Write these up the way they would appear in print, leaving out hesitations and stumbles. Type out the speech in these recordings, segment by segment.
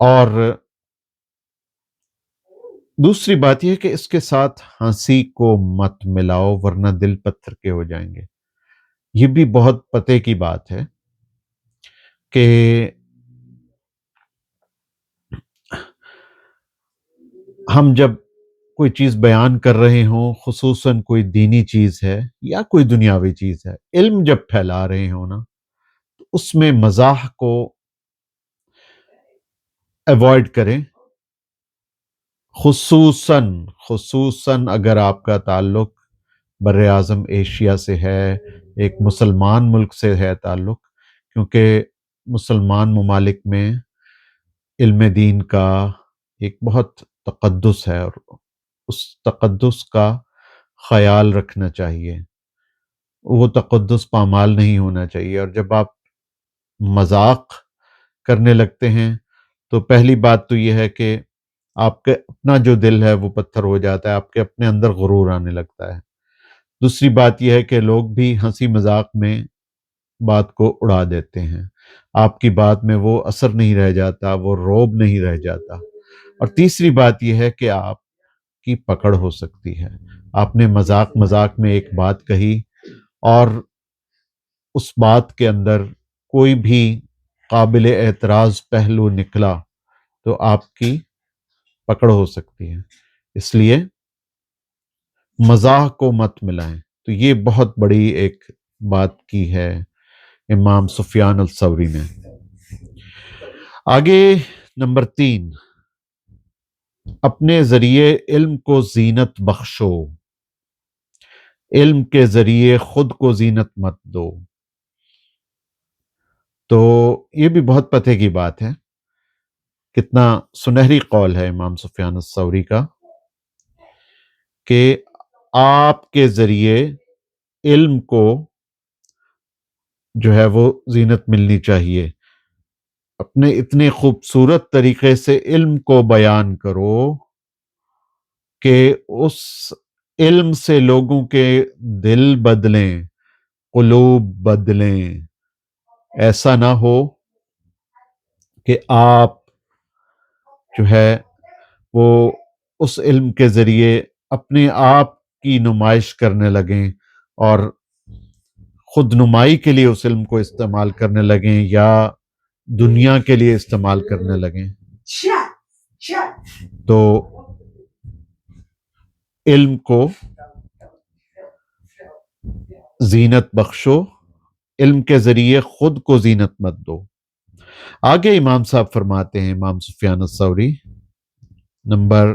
اور دوسری بات یہ ہے کہ اس کے ساتھ ہنسی کو مت ملاؤ ورنہ دل پتھر کے ہو جائیں گے۔ یہ بھی بہت پتے کی بات ہے کہ ہم جب کوئی چیز بیان کر رہے ہوں، خصوصاً کوئی دینی چیز ہے یا کوئی دنیاوی چیز ہے، علم جب پھیلا رہے ہوں نا، تو اس میں مزاح کو ایوائڈ کریں، خصوصاً اگر آپ کا تعلق بر اعظم ایشیا سے ہے، ایک مسلمان ملک سے ہے تعلق، کیونکہ مسلمان ممالک میں علم دین کا ایک بہت تقدس ہے، اور اس تقدس کا خیال رکھنا چاہیے، وہ تقدس پامال نہیں ہونا چاہیے۔ اور جب آپ مذاق کرنے لگتے ہیں تو پہلی بات تو یہ ہے کہ آپ کے اپنا جو دل ہے وہ پتھر ہو جاتا ہے، آپ کے اپنے اندر غرور آنے لگتا ہے۔ دوسری بات یہ ہے کہ لوگ بھی ہنسی مذاق میں بات کو اڑا دیتے ہیں، آپ کی بات میں وہ اثر نہیں رہ جاتا، وہ روب نہیں رہ جاتا۔ اور تیسری بات یہ ہے کہ آپ کی پکڑ ہو سکتی ہے، آپ نے مذاق میں ایک بات کہی اور اس بات کے اندر کوئی بھی قابل اعتراض پہلو نکلا تو آپ کی پکڑ ہو سکتی ہے، اس لیے مزاح کو مت ملائیں۔ تو یہ بہت بڑی ایک بات کی ہے امام سفیان الثوری نے۔ آگے نمبر 3، اپنے ذریعے علم کو زینت بخشو، علم کے ذریعے خود کو زینت مت دو۔ تو یہ بھی بہت پتے کی بات ہے، کتنا سنہری قول ہے امام سفیان الثوری کا کہ آپ کے ذریعے علم کو جو ہے وہ زینت ملنی چاہیے، اپنے اتنے خوبصورت طریقے سے علم کو بیان کرو کہ اس علم سے لوگوں کے دل بدلیں، قلوب بدلیں۔ ایسا نہ ہو کہ آپ جو ہے وہ اس علم کے ذریعے اپنے آپ کی نمائش کرنے لگیں اور خود نمائی کے لیے اس علم کو استعمال کرنے لگیں یا دنیا کے لیے استعمال کرنے لگیں۔ تو علم کو زینت بخشو، علم کے ذریعے خود کو زینت مت دو۔ آگے امام صاحب فرماتے ہیں، امام سفیان الثوری، نمبر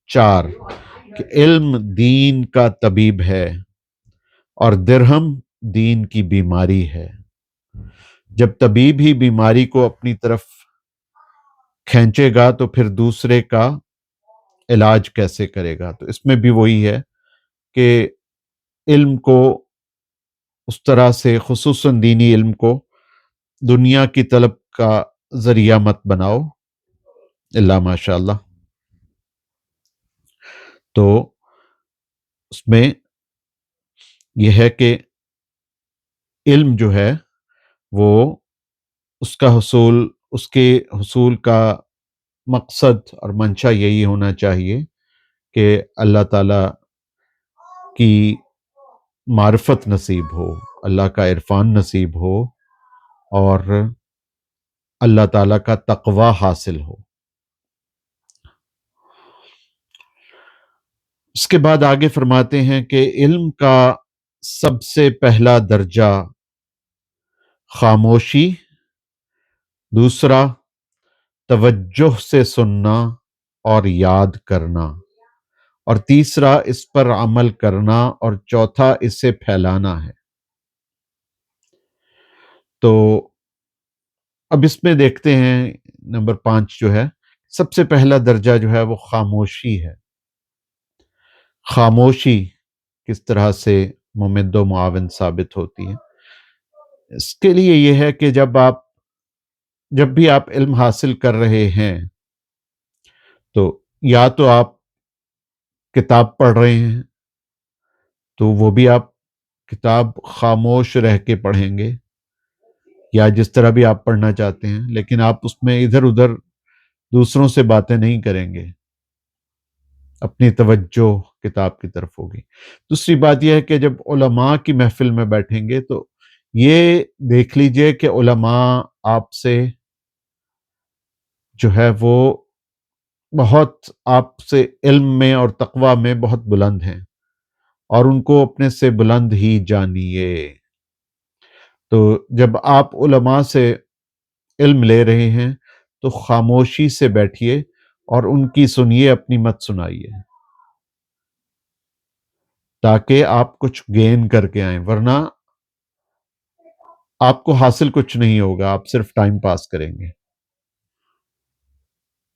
4، کہ علم دین کا طبیب ہے اور درہم دین کی بیماری ہے۔ جب طبیب ہی بیماری کو اپنی طرف کھینچے گا تو پھر دوسرے کا علاج کیسے کرے گا؟ تو اس میں بھی وہی ہے کہ علم کو اس طرح سے، خصوصاً دینی علم کو، دنیا کی طلب کا ذریعہ مت بناؤ، اللہ ماشاء اللہ۔ تو اس میں یہ ہے کہ علم جو ہے وہ اس کے حصول کا مقصد اور منشا یہی ہونا چاہیے کہ اللہ تعالی کی معرفت نصیب ہو، اللہ کا عرفان نصیب ہو اور اللہ تعالیٰ کا تقوی حاصل ہو۔ اس کے بعد آگے فرماتے ہیں کہ علم کا سب سے پہلا درجہ خاموشی، دوسرا توجہ سے سننا اور یاد کرنا، اور تیسرا اس پر عمل کرنا، اور چوتھا اسے پھیلانا ہے۔ تو اب اس میں دیکھتے ہیں نمبر 5 جو ہے، سب سے پہلا درجہ جو ہے وہ خاموشی ہے۔ خاموشی کس طرح سے ممد و معاون ثابت ہوتی ہے؟ اس کے لیے یہ ہے کہ جب بھی آپ علم حاصل کر رہے ہیں تو یا تو آپ کتاب پڑھ رہے ہیں تو وہ بھی آپ کتاب خاموش رہ کے پڑھیں گے، یا جس طرح بھی آپ پڑھنا چاہتے ہیں، لیکن آپ اس میں ادھر ادھر دوسروں سے باتیں نہیں کریں گے، اپنی توجہ کتاب کی طرف ہوگی۔ دوسری بات یہ ہے کہ جب علماء کی محفل میں بیٹھیں گے تو یہ دیکھ لیجئے کہ علماء آپ سے جو ہے وہ بہت آپ سے علم میں اور تقوی میں بہت بلند ہیں، اور ان کو اپنے سے بلند ہی جانیے۔ تو جب آپ علماء سے علم لے رہے ہیں تو خاموشی سے بیٹھیے اور ان کی سنیے، اپنی مت سنائیے، تاکہ آپ کچھ گین کر کے آئیں، ورنہ آپ کو حاصل کچھ نہیں ہوگا، آپ صرف ٹائم پاس کریں گے۔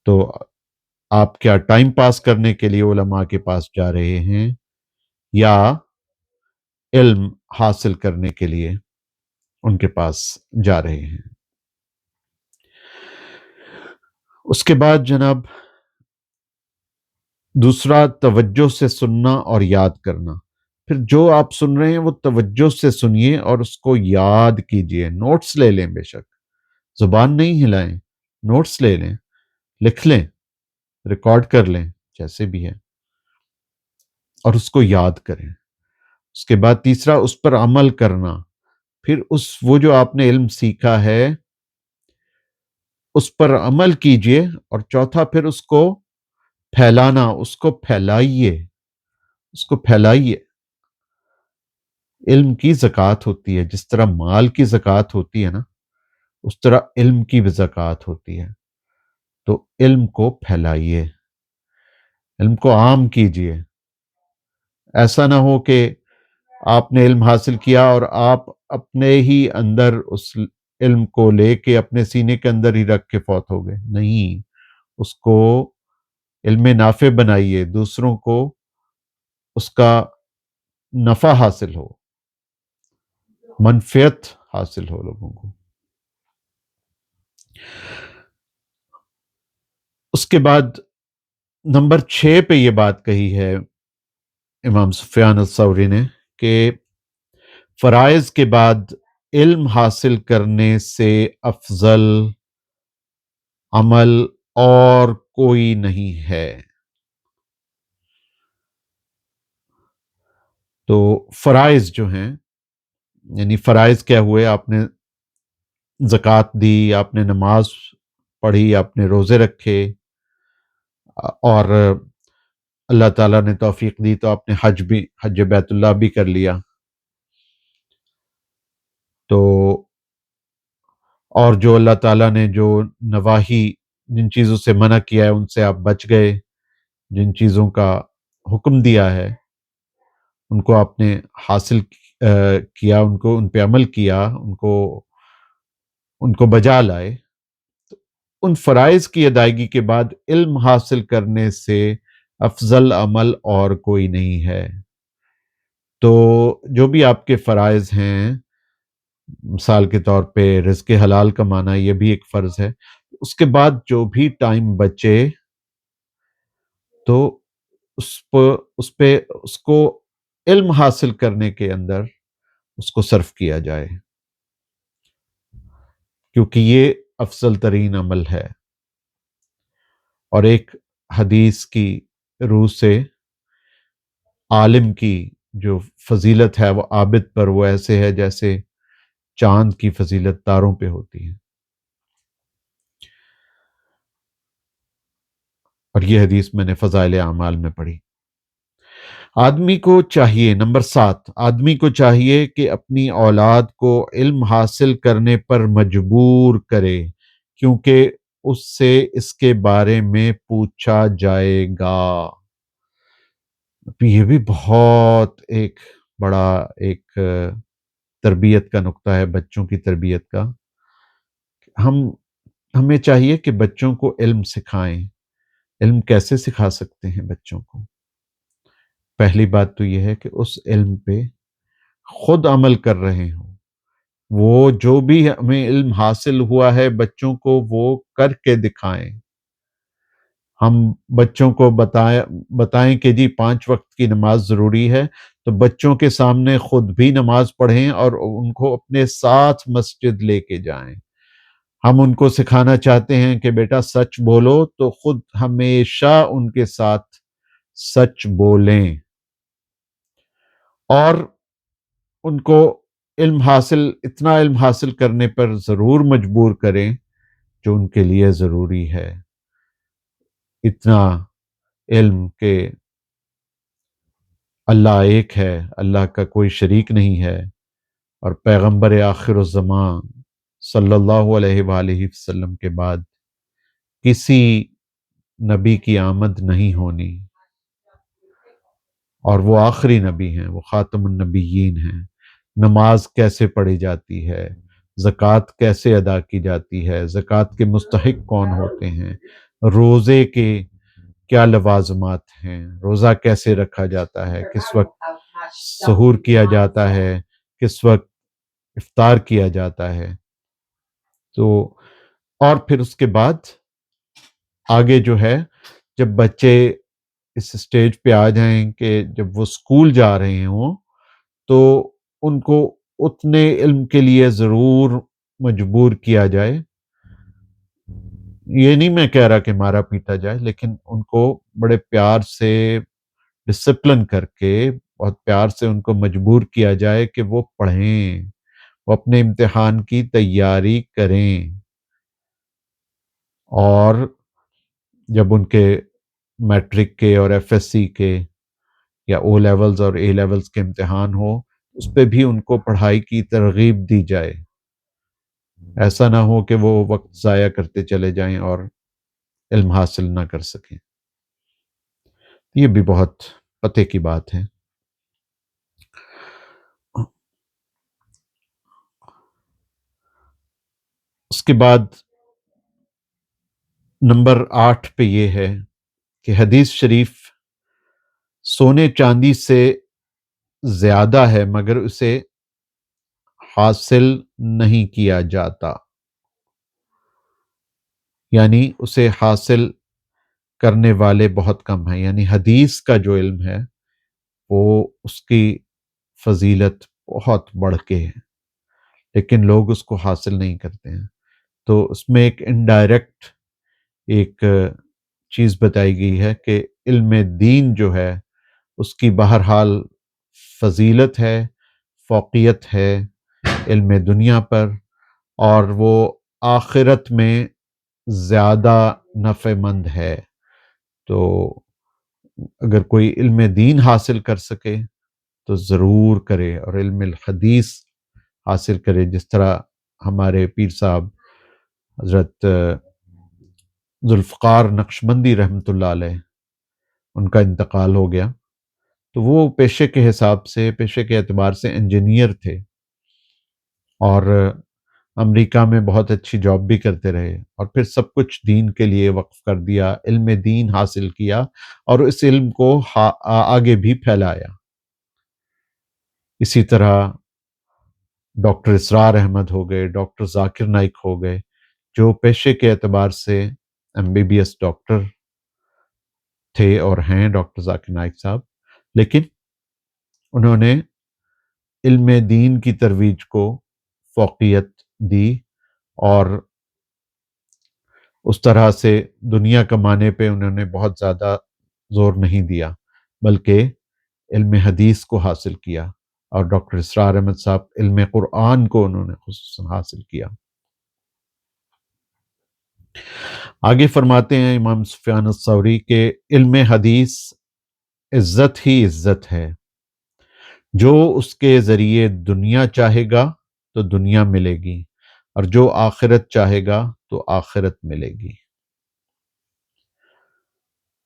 تو آپ کیا ٹائم پاس کرنے کے لیے علماء کے پاس جا رہے ہیں، یا علم حاصل کرنے کے لیے ان کے پاس جا رہے ہیں؟ اس کے بعد جناب دوسرا، توجہ سے سننا اور یاد کرنا۔ پھر جو آپ سن رہے ہیں وہ توجہ سے سنیے اور اس کو یاد کیجئے، نوٹس لے لیں، بے شک زبان نہیں ہلائیں، نوٹس لے لیں، لکھ لیں، ریکارڈ کر لیں، جیسے بھی ہے، اور اس کو یاد کریں۔ اس کے بعد تیسرا، اس پر عمل کرنا۔ پھر وہ جو آپ نے علم سیکھا ہے اس پر عمل کیجئے، اور چوتھا پھر اس کو پھیلانا، اس کو پھیلائیے، اس کو پھیلائیے۔ علم کی زکوٰۃ ہوتی ہے، جس طرح مال کی زکوٰۃ ہوتی ہے نا، اس طرح علم کی بھی زکوٰۃ ہوتی ہے۔ تو علم کو پھیلائیے، علم کو عام کیجئے۔ ایسا نہ ہو کہ آپ نے علم حاصل کیا اور آپ اپنے ہی اندر اس علم کو لے کے اپنے سینے کے اندر ہی رکھ کے فوت ہو گئے۔ نہیں، اس کو علم نافع بنائیے، دوسروں کو اس کا نفع حاصل ہو، منفعت حاصل ہو لوگوں کو۔ اس کے بعد نمبر 6 پہ یہ بات کہی ہے امام سفیان الثوری نے کہ فرائض کے بعد علم حاصل کرنے سے افضل عمل اور کوئی نہیں ہے۔ تو فرائض جو ہیں، یعنی فرائض کیا ہوئے؟ آپ نے زکوٰۃ دی، آپ نے نماز پڑھی، آپ نے روزے رکھے، اور اللہ تعالیٰ نے توفیق دی تو آپ نے حج بیت اللہ بھی کر لیا۔ تو اور جو اللہ تعالیٰ نے جو نواہی، جن چیزوں سے منع کیا ہے ان سے آپ بچ گئے، جن چیزوں کا حکم دیا ہے ان کو آپ نے حاصل کیا، ان پہ عمل کیا، ان کو بجا لائے۔ ان فرائض کی ادائیگی کے بعد علم حاصل کرنے سے افضل عمل اور کوئی نہیں ہے۔ تو جو بھی آپ کے فرائض ہیں، مثال کے طور پہ رزق حلال کمانا، یہ بھی ایک فرض ہے۔ اس کے بعد جو بھی ٹائم بچے تو اس کو علم حاصل کرنے کے اندر اس کو صرف کیا جائے، کیونکہ یہ افضل ترین عمل ہے۔ اور ایک حدیث کی روح سے عالم کی جو فضیلت ہے وہ عابد پر وہ ایسے ہے جیسے چاند کی فضیلت تاروں پہ ہوتی ہے۔ اور یہ حدیث میں نے فضائل اعمال میں پڑھی۔ آدمی کو چاہیے، نمبر 7، آدمی کو چاہیے کہ اپنی اولاد کو علم حاصل کرنے پر مجبور کرے، کیونکہ اس سے اس کے بارے میں پوچھا جائے گا۔ یہ بھی بہت ایک بڑا ایک تربیت کا نقطہ ہے، بچوں کی تربیت کا۔ ہمیں چاہیے کہ بچوں کو علم سکھائیں۔ علم کیسے سکھا سکتے ہیں بچوں کو؟ پہلی بات تو یہ ہے کہ اس علم پہ خود عمل کر رہے ہوں۔ وہ جو بھی ہمیں علم حاصل ہوا ہے بچوں کو وہ کر کے دکھائیں۔ ہم بچوں کو بتائیں کہ جی 5 وقت کی نماز ضروری ہے، تو بچوں کے سامنے خود بھی نماز پڑھیں اور ان کو اپنے ساتھ مسجد لے کے جائیں۔ ہم ان کو سکھانا چاہتے ہیں کہ بیٹا سچ بولو، تو خود ہمیشہ ان کے ساتھ سچ بولیں، اور ان کو اتنا علم حاصل کرنے پر ضرور مجبور کریں جو ان کے لیے ضروری ہے، اتنا علم کہ اللہ ایک ہے، اللہ کا کوئی شریک نہیں ہے، اور پیغمبر آخر الزمان صلی اللہ علیہ وآلہ وسلم کے بعد کسی نبی کی آمد نہیں ہونی، اور وہ آخری نبی ہیں، وہ خاتم النبیین ہیں۔ نماز کیسے پڑھی جاتی ہے، زکوٰۃ کیسے ادا کی جاتی ہے، زکوٰۃ کے مستحق کون ہوتے ہیں، روزے کے کیا لوازمات ہیں، روزہ کیسے رکھا جاتا ہے، کس وقت سحور کیا جاتا ہے، کس وقت افطار کیا جاتا ہے، تو اور پھر اس کے بعد آگے جو ہے جب بچے اس سٹیج پہ آ جائیں کہ جب وہ اسکول جا رہے ہوں، تو ان کو اتنے علم کے لیے ضرور مجبور کیا جائے۔ یہ نہیں میں کہہ رہا کہ مارا پیٹا جائے، لیکن ان کو بڑے پیار سے ڈسپلن کر کے بہت پیار سے ان کو مجبور کیا جائے کہ وہ پڑھیں، وہ اپنے امتحان کی تیاری کریں، اور جب ان کے میٹرک کے اور ایف ایس سی کے یا او لیولز اور اے لیولز کے امتحان ہو، اس پہ بھی ان کو پڑھائی کی ترغیب دی جائے، ایسا نہ ہو کہ وہ وقت ضائع کرتے چلے جائیں اور علم حاصل نہ کر سکیں۔ یہ بھی بہت پتے کی بات ہے۔ اس کے بعد نمبر 8 پہ یہ ہے کہ حدیث شریف سونے چاندی سے زیادہ ہے مگر اسے حاصل نہیں کیا جاتا، یعنی اسے حاصل کرنے والے بہت کم ہیں، یعنی حدیث کا جو علم ہے وہ اس کی فضیلت بہت بڑھ کے ہے، لیکن لوگ اس کو حاصل نہیں کرتے ہیں۔ تو اس میں ایک انڈائریکٹ ایک چیز بتائی گئی ہے کہ علم دین جو ہے اس کی بہرحال فضیلت ہے، فوقیت ہے علم دنیا پر، اور وہ آخرت میں زیادہ نفع مند ہے۔ تو اگر کوئی علم دین حاصل کر سکے تو ضرور کرے، اور علم الحدیث حاصل کرے، جس طرح ہمارے پیر صاحب حضرت ذوالفقار نقشبندی رحمۃ اللہ علیہ، ان کا انتقال ہو گیا، تو وہ پیشے کے حساب سے، پیشے کے اعتبار سے انجینئر تھے، اور امریکہ میں بہت اچھی جاب بھی کرتے رہے، اور پھر سب کچھ دین کے لیے وقف کر دیا، علم دین حاصل کیا، اور اس علم کو آگے بھی پھیلایا۔ اسی طرح ڈاکٹر اسرار احمد ہو گئے، ڈاکٹر ذاکر نائک ہو گئے، جو پیشے کے اعتبار سے M B B S doctor تھے اور ہیں ڈاکٹر ذاکر نائک صاحب، لیکن انہوں نے علم دین کی ترویج کو فوقیت دی، اور اس طرح سے دنیا کمانے پہ انہوں نے بہت زیادہ زور نہیں دیا، بلکہ علم حدیث کو حاصل کیا، اور ڈاکٹر اسرار احمد صاحب علم قرآن کو انہوں نے خصوصاً حاصل کیا۔ آگے فرماتے ہیں امام سفیان الثوری کہ علم حدیث عزت ہی عزت ہے، جو اس کے ذریعے دنیا چاہے گا تو دنیا ملے گی، اور جو آخرت چاہے گا تو آخرت ملے گی۔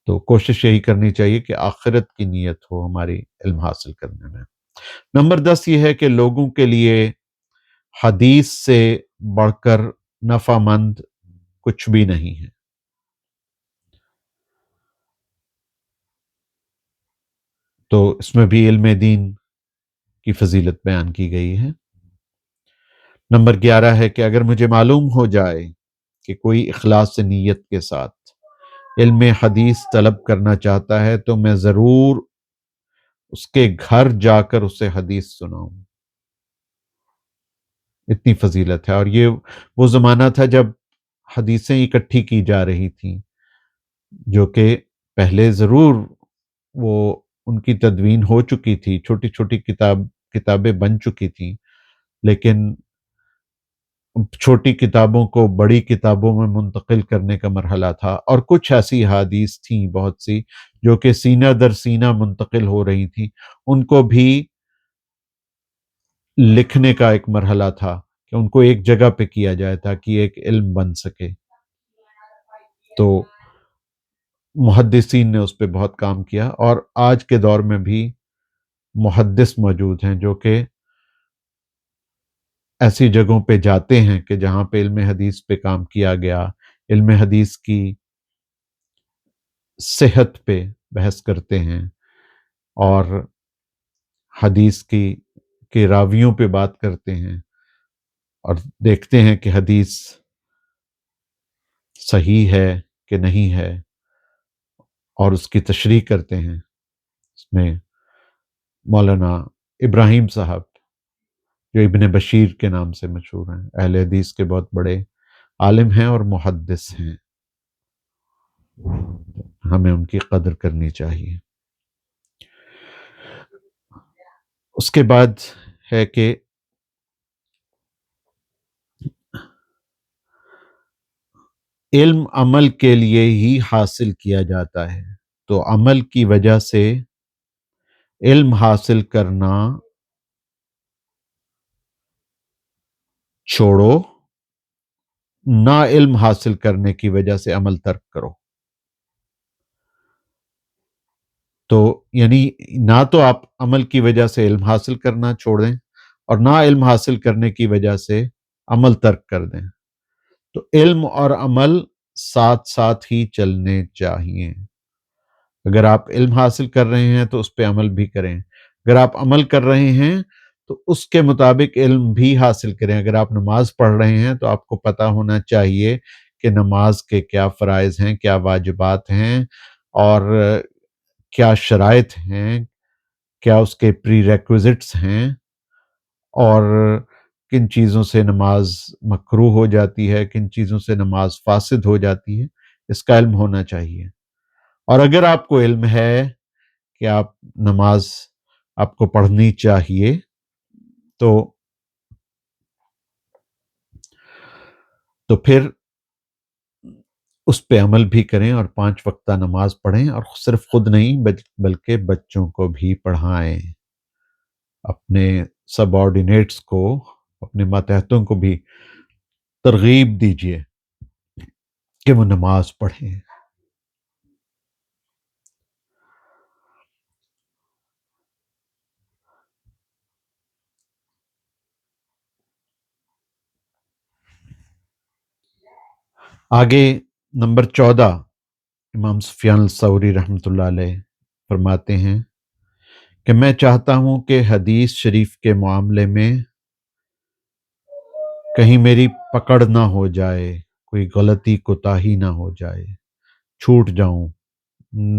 تو کوشش یہی کرنی چاہیے کہ آخرت کی نیت ہو ہماری علم حاصل کرنے میں۔ نمبر 10 یہ ہے کہ لوگوں کے لیے حدیث سے بڑھ کر نفع مند کچھ بھی نہیں ہے۔ تو اس میں بھی علم دین کی فضیلت بیان کی گئی ہے۔ نمبر 11 ہے کہ اگر مجھے معلوم ہو جائے کہ کوئی اخلاص نیت کے ساتھ علم حدیث طلب کرنا چاہتا ہے تو میں ضرور اس کے گھر جا کر اسے حدیث سناؤں۔ اتنی فضیلت ہے۔ اور یہ وہ زمانہ تھا جب حدیثیں اکٹھی کی جا رہی تھیں، جو کہ پہلے ضرور وہ ان کی تدوین ہو چکی تھی، چھوٹی چھوٹی کتابیں بن چکی تھیں، لیکن چھوٹی کتابوں کو بڑی کتابوں میں منتقل کرنے کا مرحلہ تھا، اور کچھ ایسی حدیث تھیں بہت سی جو کہ سینہ در سینہ منتقل ہو رہی تھیں، ان کو بھی لکھنے کا ایک مرحلہ تھا کہ ان کو ایک جگہ پہ کیا جائے تاکہ ایک علم بن سکے۔ تو محدثین نے اس پہ بہت کام کیا، اور آج کے دور میں بھی محدث موجود ہیں جو کہ ایسی جگہوں پہ جاتے ہیں کہ جہاں پہ علم حدیث پہ کام کیا گیا، علم حدیث کی صحت پہ بحث کرتے ہیں، اور حدیث کے راویوں پہ بات کرتے ہیں، اور دیکھتے ہیں کہ حدیث صحیح ہے کہ نہیں ہے، اور اس کی تشریح کرتے ہیں۔ اس میں مولانا ابراہیم صاحب، جو ابن بشیر کے نام سے مشہور ہیں، اہل حدیث کے بہت بڑے عالم ہیں اور محدث ہیں، ہمیں ان کی قدر کرنی چاہیے۔ اس کے بعد ہے کہ علم عمل کے لیے ہی حاصل کیا جاتا ہے، تو عمل کی وجہ سے علم حاصل کرنا چھوڑو، نہ علم حاصل کرنے کی وجہ سے عمل ترک کرو۔ تو یعنی نہ تو آپ عمل کی وجہ سے علم حاصل کرنا چھوڑ دیں، اور نہ علم حاصل کرنے کی وجہ سے عمل ترک کر دیں۔ تو علم اور عمل ساتھ ساتھ ہی چلنے چاہیے۔ اگر آپ علم حاصل کر رہے ہیں تو اس پہ عمل بھی کریں، اگر آپ عمل کر رہے ہیں تو اس کے مطابق علم بھی حاصل کریں۔ اگر آپ نماز پڑھ رہے ہیں تو آپ کو پتہ ہونا چاہیے کہ نماز کے کیا فرائض ہیں، کیا واجبات ہیں، اور کیا شرائط ہیں، کیا اس کے پری ریکوزٹس ہیں، اور کن چیزوں سے نماز مکروہ ہو جاتی ہے، کن چیزوں سے نماز فاسد ہو جاتی ہے، اس کا علم ہونا چاہیے۔ اور اگر آپ کو علم ہے کہ آپ نماز آپ کو پڑھنی چاہیے، تو پھر اس پہ عمل بھی کریں، اور 5 وقتہ نماز پڑھیں، اور صرف خود نہیں بلکہ بچوں کو بھی پڑھائیں، اپنے سب آرڈینیٹس کو، اپنے ماتحتوں کو بھی ترغیب دیجیے کہ وہ نماز پڑھیں۔ آگے نمبر 14، امام سفیان الثوری رحمۃ اللہ علیہ فرماتے ہیں کہ میں چاہتا ہوں کہ حدیث شریف کے معاملے میں کہیں میری پکڑ نہ ہو جائے، کوئی غلطی کوتاہی نہ ہو جائے، چھوٹ جاؤں،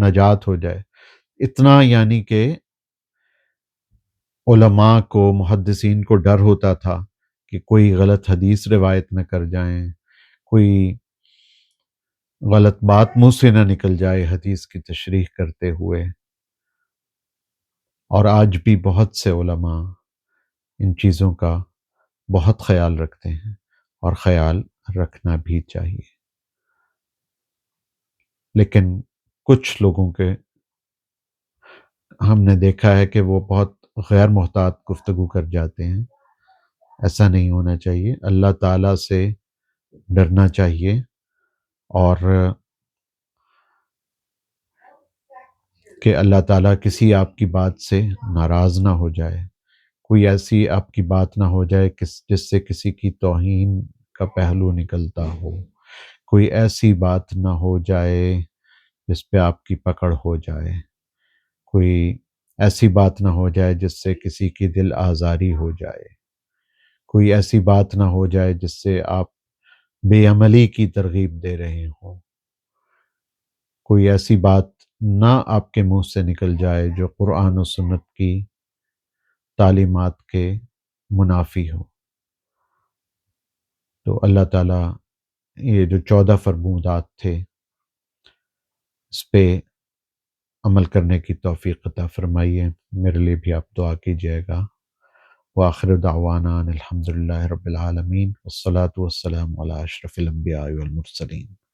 نجات ہو جائے۔ اتنا یعنی کہ علماء کو، محدثین کو ڈر ہوتا تھا کہ کوئی غلط حدیث روایت نہ کر جائیں، کوئی غلط بات منہ سے نہ نکل جائے حدیث کی تشریح کرتے ہوئے۔ اور آج بھی بہت سے علماء ان چیزوں کا بہت خیال رکھتے ہیں، اور خیال رکھنا بھی چاہیے۔ لیکن کچھ لوگوں کے ہم نے دیکھا ہے کہ وہ بہت غیر محتاط گفتگو کر جاتے ہیں، ایسا نہیں ہونا چاہیے۔ اللہ تعالیٰ سے ڈرنا چاہیے، اور کہ اللہ تعالیٰ کسی آپ کی بات سے ناراض نہ ہو جائے، کوئی ایسی آپ کی بات نہ ہو جائے جس سے کسی کی توہین کا پہلو نکلتا ہو، کوئی ایسی بات نہ ہو جائے جس پہ آپ کی پکڑ ہو جائے، کوئی ایسی بات نہ ہو جائے جس سے کسی کی دل آزاری ہو جائے، کوئی ایسی بات نہ ہو جائے جس سے آپ بے عملی کی ترغیب دے رہے ہوں، کوئی ایسی بات نہ آپ کے منہ سے نکل جائے جو قرآن و سنت کی تعلیمات کے منافی ہو۔ تو اللہ تعالیٰ یہ جو 14 فرمودات تھے اس پہ عمل کرنے کی توفیق عطا فرمائیے۔ میرے لیے بھی آپ دعا کیجیے گا۔ وآخر دعوانا ان الحمد للہ رب العالمین والصلاة والسلام علی اشرف الانبیاء والمرسلین۔